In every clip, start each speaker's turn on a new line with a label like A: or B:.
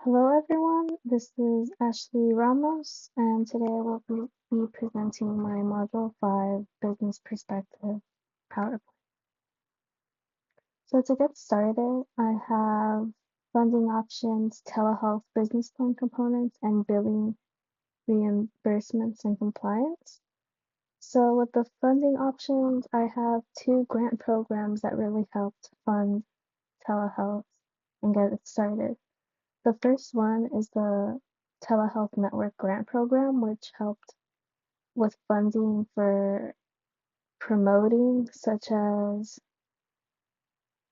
A: Hello everyone, this is Ashley Ramos, and today I will be presenting my Module 5 Business Perspective PowerPoint. So to get started, I have funding options, telehealth business plan components, and billing reimbursements and compliance. So with the funding options, I have two grant programs that really helped fund telehealth and get it started. The first one is the Telehealth Network Grant Program, which helped with funding for promoting, such as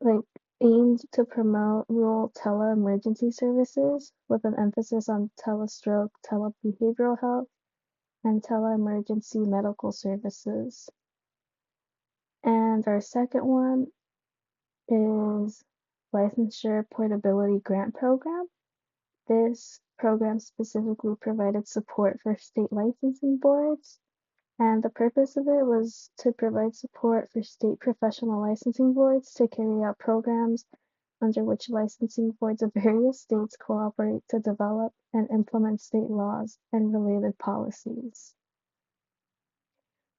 A: like aimed to promote rural tele-emergency services with an emphasis on telestroke, telebehavioral health, and tele-emergency medical services. And our second one is Licensure Portability Grant Program. This program specifically provided support for state licensing boards, and the purpose of it was to provide support for state professional licensing boards to carry out programs under which licensing boards of various states cooperate to develop and implement state laws and related policies.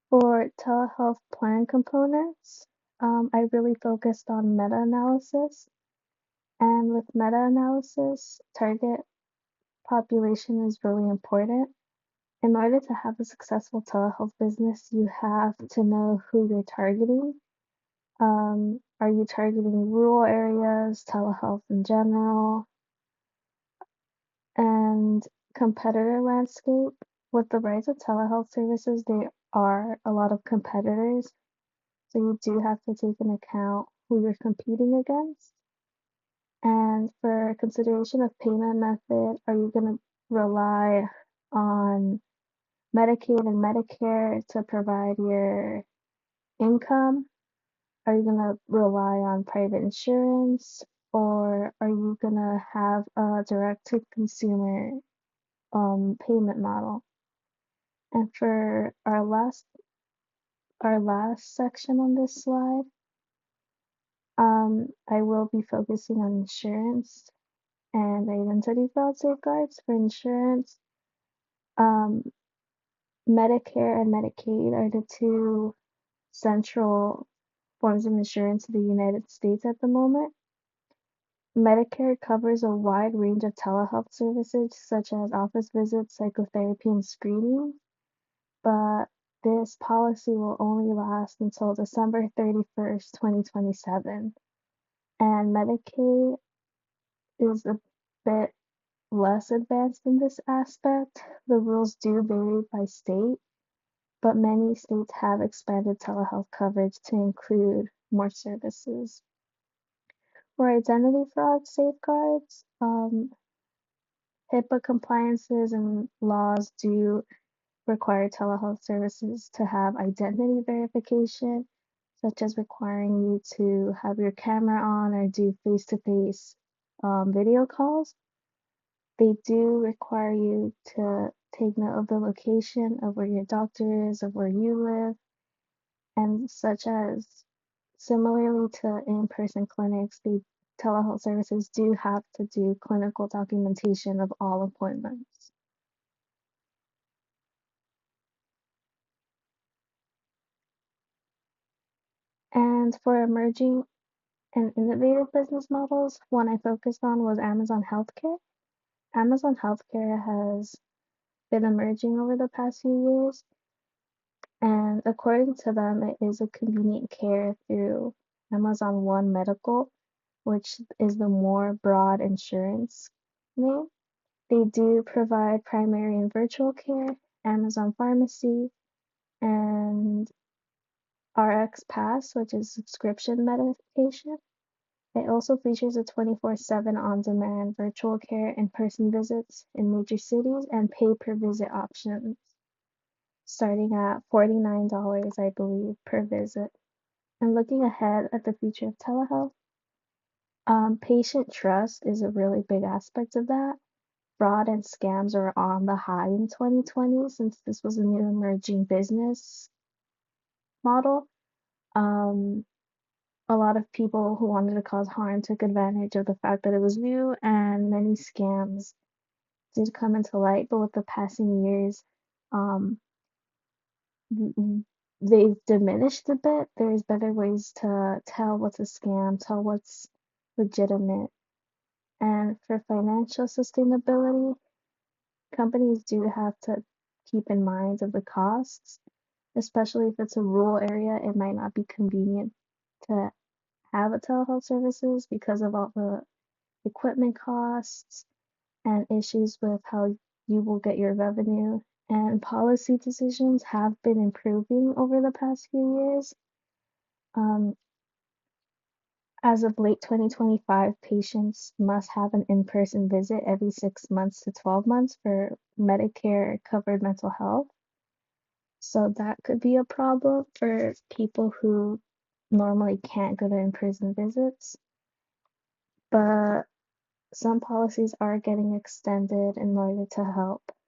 A: For telehealth plan components, I really focused on meta-analysis, and with meta-analysis, target population is really important. In order to have a successful telehealth business, you have to know who you're targeting. Are you targeting rural areas, telehealth in general, and competitor landscape? With the rise of telehealth services, there are a lot of competitors, so you do have to take into account who you're competing against. And for consideration of payment method, are you going to rely on Medicaid and Medicare to provide your income? Are you going to rely on private insurance, or are you going to have a direct to consumer payment model? And for our last section on this slide, I will be focusing on insurance and identity fraud safeguards. For insurance, um, Medicare and Medicaid are the two central forms of insurance in the United States at the moment. Medicare covers a wide range of telehealth services such as office visits, psychotherapy, and screening, but this policy will only last until December 31st, 2027. And Medicaid is a bit less advanced in this aspect. The rules do vary by state, but many states have expanded telehealth coverage to include more services. For identity fraud safeguards, HIPAA compliances and laws do require telehealth services to have identity verification, such as requiring you to have your camera on or do face-to-face video calls. They do require you to take note of the location of where your doctor is, of where you live, and such as similarly to in-person clinics, the telehealth services do have to do clinical documentation of all appointments. And for emerging and innovative business models, one I focused on was Amazon Healthcare. Amazon Healthcare has been emerging over the past few years, and according to them, it is a convenient care through Amazon One Medical, which is the more broad insurance name. They do provide primary and virtual care, Amazon Pharmacy, and RX Pass, which is subscription medication. It also features a 24/7 on-demand virtual care in-person visits in major cities and pay-per-visit options, starting at $49, I believe, per visit. And looking ahead at the future of telehealth, patient trust is a really big aspect of that. Fraud and scams are on the high in 2020 since this was a new emerging business model. Um, a lot of people who wanted to cause harm took advantage of the fact that it was new, and many scams did come into light. But with the passing years, um, they've diminished a bit. There's better ways to tell what's a scam, tell what's legitimate. And for financial sustainability, companies do have to keep in mind of the costs, especially if it's a rural area. It might not be convenient to have a telehealth services because of all the equipment costs and issues with how you will get your revenue. And policy decisions have been improving over the past few years. Um, as of late 2025, patients must have an in-person visit every 6 months to 12 months for Medicare covered mental health. So that could be a problem for people who normally can't go to in-person visits. But some policies are getting extended in order to help.